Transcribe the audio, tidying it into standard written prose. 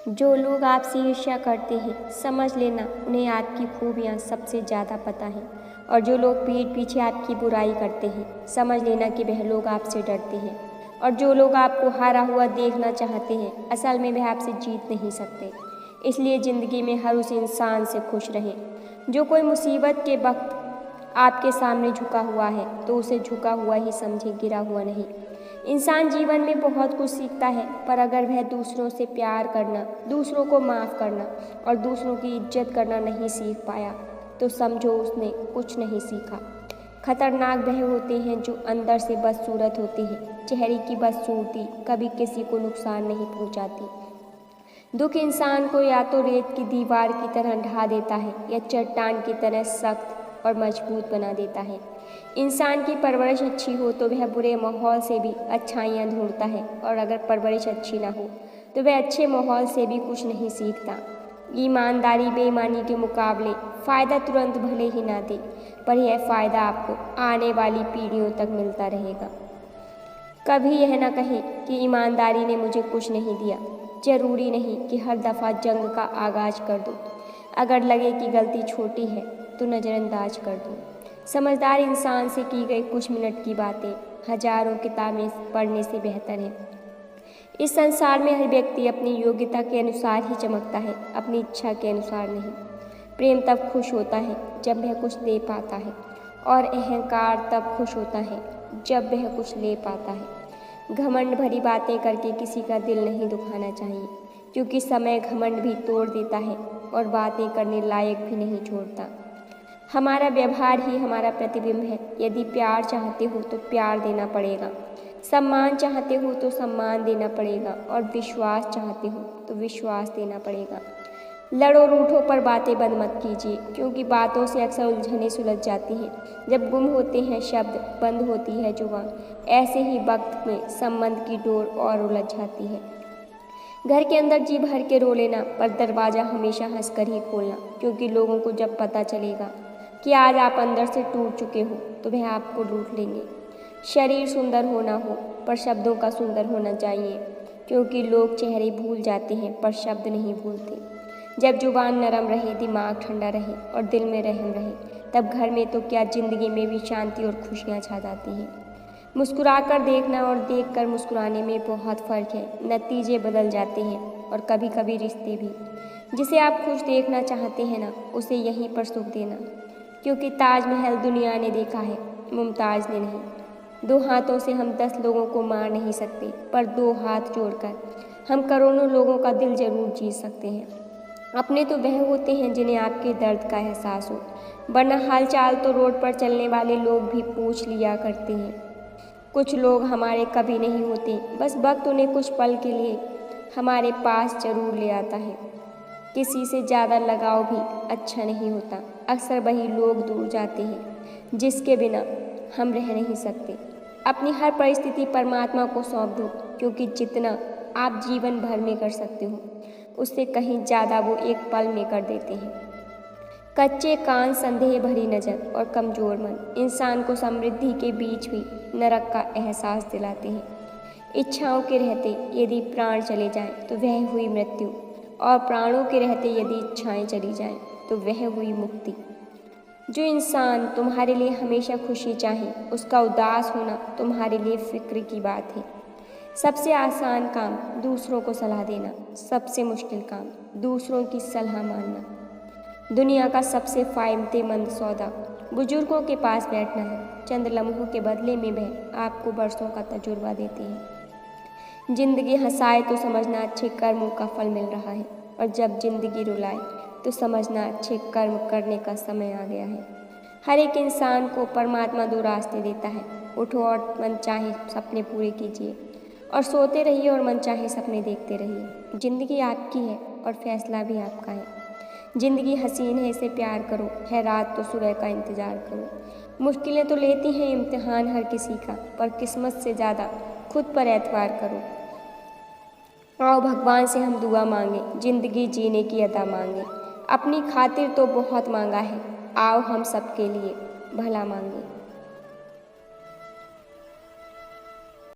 जो लोग आपसे ईर्ष्या करते हैं, समझ लेना उन्हें आपकी खूबियाँ सबसे ज़्यादा पता हैं। और जो लोग पीठ पीछे आपकी बुराई करते हैं, समझ लेना कि वह लोग आपसे डरते हैं। और जो लोग आपको हारा हुआ देखना चाहते हैं, असल में वह आपसे जीत नहीं सकते। इसलिए ज़िंदगी में हर उस इंसान से खुश रहें जो कोई मुसीबत के वक्त आपके सामने झुका हुआ है, तो उसे झुका हुआ ही समझे, गिरा हुआ नहीं। इंसान जीवन में बहुत कुछ सीखता है, पर अगर वह दूसरों से प्यार करना, दूसरों को माफ़ करना और दूसरों की इज्जत करना नहीं सीख पाया, तो समझो उसने कुछ नहीं सीखा। खतरनाक वह होते हैं जो अंदर से बदसूरत होते हैं। चेहरे की बदसूरती कभी किसी को नुकसान नहीं पहुंचाती। दुख इंसान को या तो रेत की दीवार की तरह ढा देता है या चट्टान की तरह सख्त और मजबूत बना देता है। इंसान की परवरिश अच्छी हो तो वह बुरे माहौल से भी अच्छाइयाँ ढूंढता है, और अगर परवरिश अच्छी ना हो तो वह अच्छे माहौल से भी कुछ नहीं सीखता। ईमानदारी बेईमानी के मुकाबले फ़ायदा तुरंत भले ही ना दे, पर यह फ़ायदा आपको आने वाली पीढ़ियों तक मिलता रहेगा। कभी यह ना कहें कि ईमानदारी ने मुझे कुछ नहीं दिया। ज़रूरी नहीं कि हर दफ़ा जंग का आगाज़ कर दो। अगर लगे कि गलती छोटी है तो नज़रअंदाज कर दो। समझदार इंसान से की गई कुछ मिनट की बातें हजारों किताबें पढ़ने से बेहतर है। इस संसार में हर व्यक्ति अपनी योग्यता के अनुसार ही चमकता है, अपनी इच्छा के अनुसार नहीं। प्रेम तब खुश होता है जब वह कुछ दे पाता है, और अहंकार तब खुश होता है जब वह कुछ ले पाता है। घमंड भरी बातें करके किसी का दिल नहीं दुखाना चाहिए, क्योंकि समय घमंड भी तोड़ देता है और बातें करने लायक भी नहीं छोड़ता। हमारा व्यवहार ही हमारा प्रतिबिंब है। यदि प्यार चाहते हो तो प्यार देना पड़ेगा, सम्मान चाहते हो तो सम्मान देना पड़ेगा, और विश्वास चाहते हो तो विश्वास देना पड़ेगा। लड़ो रूठो पर बातें बंद मत कीजिए, क्योंकि बातों से अक्सर उलझनें सुलझ जाती हैं। जब गुम होते हैं शब्द, बंद होती है जुबान, ऐसे ही वक्त में संबंध की डोर और उलझ जाती है। घर के अंदर जी भर के रो लेना, पर दरवाज़ा हमेशा हंसकर ही खोलना, क्योंकि लोगों को जब पता चलेगा कि आज आप अंदर से टूट चुके हो तो वह आपको लूट लेंगे। शरीर सुंदर होना हो, पर शब्दों का सुंदर होना चाहिए, क्योंकि लोग चेहरे भूल जाते हैं पर शब्द नहीं भूलते। जब जुबान नरम रहे, दिमाग ठंडा रहे और दिल में रहम रहे, तब घर में तो क्या ज़िंदगी में भी शांति और खुशियाँ छा जाती हैं। मुस्कुराकर देखना और देखकर मुस्कुराने में बहुत फ़र्क है। नतीजे बदल जाते हैं और कभी कभी रिश्ते भी। जिसे आप खुश देखना चाहते हैं ना, उसे यहीं पर सुख देना, क्योंकि ताजमहल दुनिया ने देखा है, मुमताज़ ने नहीं। 2 हाथों से हम 10 लोगों को मार नहीं सकते, पर 2 हाथ जोड़कर हम करोड़ों लोगों का दिल जरूर जीत सकते हैं। अपने तो वह होते हैं जिन्हें आपके दर्द का एहसास हो, वरना हालचाल तो रोड पर चलने वाले लोग भी पूछ लिया करते हैं। कुछ लोग हमारे कभी नहीं होते, बस वक्त उन्हें कुछ पल के लिए हमारे पास जरूर ले आता है। किसी से ज़्यादा लगाव भी अच्छा नहीं होता। अक्सर वही लोग दूर जाते हैं जिसके बिना हम रह नहीं सकते। अपनी हर परिस्थिति परमात्मा को सौंप दो, क्योंकि जितना आप जीवन भर में कर सकते हो, उससे कहीं ज़्यादा वो एक पल में कर देते हैं। कच्चे कान, संदेह भरी नज़र और कमज़ोर मन इंसान को समृद्धि के बीच भी नरक का एहसास दिलाते हैं। इच्छाओं के रहते यदि प्राण चले जाएं तो वह हुई मृत्यु, और प्राणों के रहते यदि इच्छाएं चली जाएं तो वह हुई मुक्ति। जो इंसान तुम्हारे लिए हमेशा खुशी चाहे, उसका उदास होना तुम्हारे लिए फिक्र की बात है। सबसे आसान काम दूसरों को सलाह देना, सबसे मुश्किल काम दूसरों की सलाह मानना। दुनिया का सबसे फायदेमंद सौदा बुजुर्गों के पास बैठना है। चंद लम्हों के बदले में वह आपको बरसों का तजुर्बा देते हैं। जिंदगी हंसाए तो समझना अच्छे कर्मों का फल मिल रहा है, और जब जिंदगी रुलाए तो समझना अच्छे कर्म करने का समय आ गया है। हर एक इंसान को परमात्मा 2 रास्ते देता है। उठो और मनचाहे सपने पूरे कीजिए, और सोते रहिए और मनचाहे सपने देखते रहिए। जिंदगी आपकी है और फैसला भी आपका है। जिंदगी हसीन है, इसे प्यार करो, है रात तो सुबह का इंतज़ार करो। मुश्किलें तो लेती हैं इम्तिहान हर किसी का, पर किस्मत से ज़्यादा खुद पर एतबार करो। आओ भगवान से हम दुआ मांगे, ज़िंदगी जीने की अदा मांगे। अपनी खातिर तो बहुत मांगा है, आओ हम सबके लिए भला मांगे।